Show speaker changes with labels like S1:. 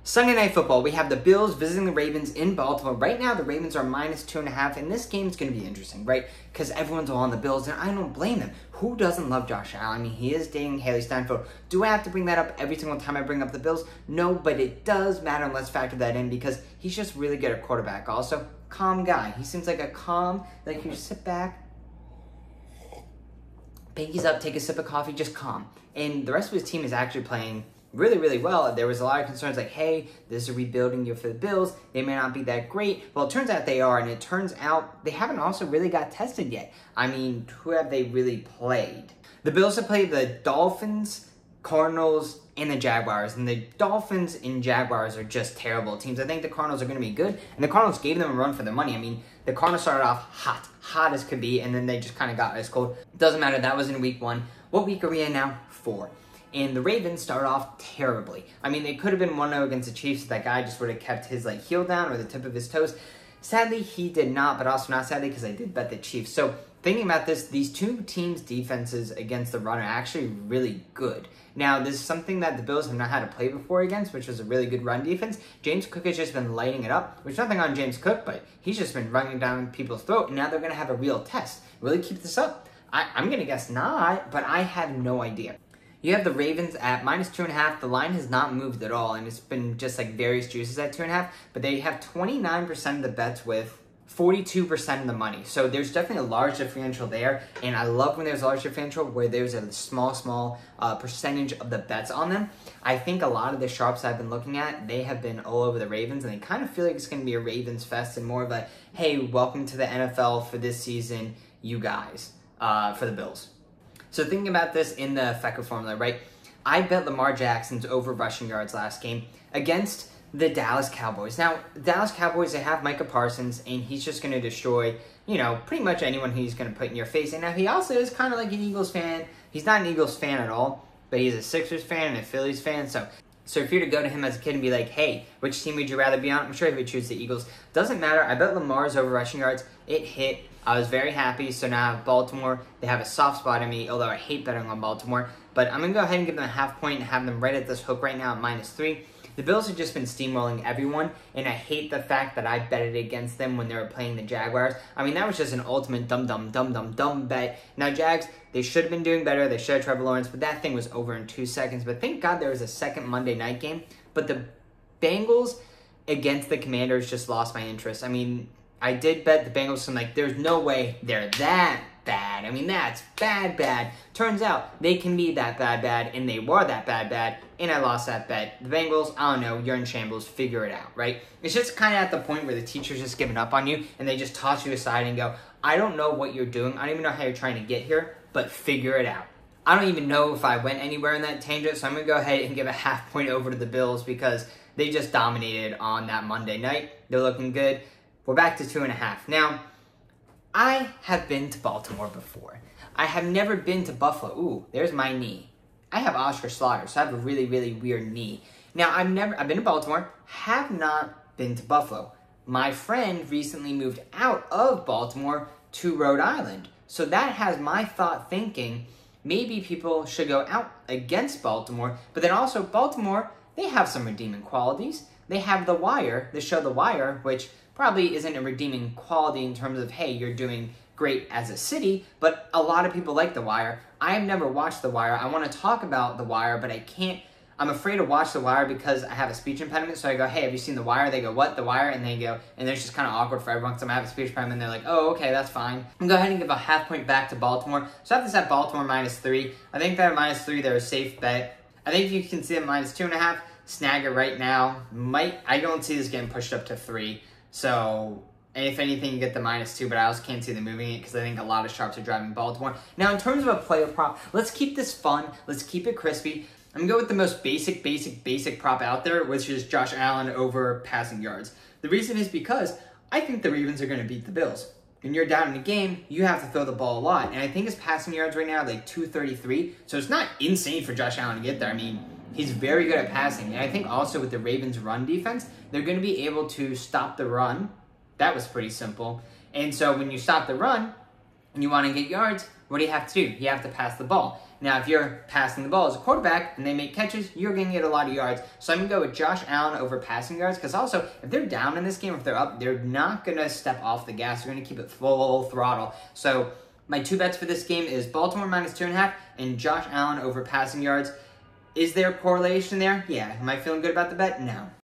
S1: Sunday Night Football, we have the Bills visiting the Ravens in Baltimore. Right now, the Ravens are -2.5, and this game is going to be interesting, right? Because everyone's all on the Bills, and I don't blame them. Who doesn't love Josh Allen? I mean, he is dating Haley Steinfeld. Do I have to bring that up every single time I bring up the Bills? No, but it does matter, and let's factor that in because he's just really good at quarterback. Also, calm guy. He seems like a calm, like you just sit back, pinkies up, take a sip of coffee, just calm. And the rest of his team is actually playing really, really well. There was a lot of concerns like, hey, this is a rebuilding year for the Bills. They may not be that great. Well, it turns out they are, and it turns out they haven't also really got tested yet. I mean, who have they really played? The Bills have played the Dolphins, Cardinals, and the Jaguars, and the Dolphins and Jaguars are just terrible teams. I think the Cardinals are going to be good, and the Cardinals gave them a run for their money. I mean, the Cardinals started off hot as could be, and then they just kind of got ice cold. Doesn't matter, that was in week 1. What week are we in now? 4. And the Ravens started off terribly. I mean, they could have been 1-0 against the Chiefs if that guy just would have kept his heel down or the tip of his toes. Sadly, he did not, but also not sadly because I did bet the Chiefs. So thinking about this, these two teams' defenses against the run are actually really good. Now, this is something that the Bills have not had to play before against, which was a really good run defense. James Cook has just been lighting it up, which is nothing on James Cook, but he's just been running down people's throat, and now they're going to have a real test. Will they keep this up? I'm going to guess not, but I have no idea. You have the Ravens at -2.5. The line has not moved at all, and it's been just like various juices at 2.5. But they have 29% of the bets with 42% of the money. So there's definitely a large differential there, and I love when there's a large differential where there's a small percentage of the bets on them. I think a lot of the sharps I've been looking at, they have been all over the Ravens, and they kind of feel like it's going to be a Ravens fest and more of a, hey, welcome to the NFL for this season, you guys, for the Bills. So thinking about this in the FECA formula, right? I bet Lamar Jackson's over rushing yards last game against the Dallas Cowboys. Now, the Dallas Cowboys, they have Micah Parsons, and he's just going to destroy, pretty much anyone he's going to put in your face. And now he also is kind of like an Eagles fan. He's not an Eagles fan at all, but he's a Sixers fan and a Phillies fan. So if you were to go to him as a kid and be like, hey, which team would you rather be on? I'm sure he would choose the Eagles. Doesn't matter. I bet Lamar's over rushing yards. It hit. I was very happy. So now I have Baltimore. They have a soft spot in me, although I hate betting on Baltimore. But I'm going to go ahead and give them a half point and have them right at this hook right now at -3. The Bills have just been steamrolling everyone, and I hate the fact that I betted against them when they were playing the Jaguars. I mean, that was just an ultimate dumb bet. Now, Jags, they should have been doing better. They should have Trevor Lawrence, but that thing was over in 2 seconds. But thank God there was a second Monday night game. But the Bengals against the Commanders just lost my interest. I mean, I did bet the Bengals, so I'm like, there's no way they're that bad. I mean, that's bad. Turns out they can be that bad, and they were that bad, and I lost that bet. The Bengals, I don't know, you're in shambles, figure it out, right? It's just kind of at the point where the teacher's just giving up on you, and they just toss you aside and go, I don't know what you're doing. I don't even know how you're trying to get here, but figure it out. I don't even know if I went anywhere in that tangent, so I'm going to go ahead and give a half point over to the Bills because they just dominated on that Monday night. They're looking good. We're back to 2.5. Now, I have been to Baltimore before. I have never been to Buffalo. Ooh, there's my knee. I have Oscar Slaughter, so I have a really, really weird knee. Now, I've been to Baltimore, have not been to Buffalo. My friend recently moved out of Baltimore to Rhode Island. So that has my thought thinking, maybe people should go out against Baltimore, but then also Baltimore, they have some redeeming qualities. They have The Wire, the show The Wire, which probably isn't a redeeming quality in terms of, hey, you're doing great as a city, but a lot of people like The Wire. I have never watched The Wire. I want to talk about The Wire, but I can't. I'm afraid to watch The Wire because I have a speech impediment, so I go, hey, have you seen The Wire? They go, what, The Wire? And they go, and it's just kind of awkward for everyone because I have a speech impediment, and they're like, oh, okay, that's fine. I'm going to go ahead and give a half point back to Baltimore. So I have this at Baltimore -3. I think that at -3, they're a safe bet. I think you can see it -2.5. Snag it right now. I don't see this getting pushed up to 3. So, if anything, you get the -2, but I also can't see them moving it because I think a lot of sharps are driving Baltimore. Now, in terms of a player prop, let's keep this fun. Let's keep it crispy. I'm going to go with the most basic prop out there, which is Josh Allen over passing yards. The reason is because I think the Ravens are going to beat the Bills. When you're down in a game, you have to throw the ball a lot. And I think his passing yards right now are like 233. So, it's not insane for Josh Allen to get there. I mean, he's very good at passing. And I think also with the Ravens' run defense, they're going to be able to stop the run. That was pretty simple. And so when you stop the run and you want to get yards, what do you have to do? You have to pass the ball. Now, if you're passing the ball as a quarterback and they make catches, you're going to get a lot of yards. So I'm going to go with Josh Allen over passing yards, because also, if they're down in this game, if they're up, they're not going to step off the gas. They're going to keep it full throttle. So my 2 bets for this game is Baltimore minus 2.5 and Josh Allen over passing yards. Is there a correlation there? Yeah. Am I feeling good about the bet? No.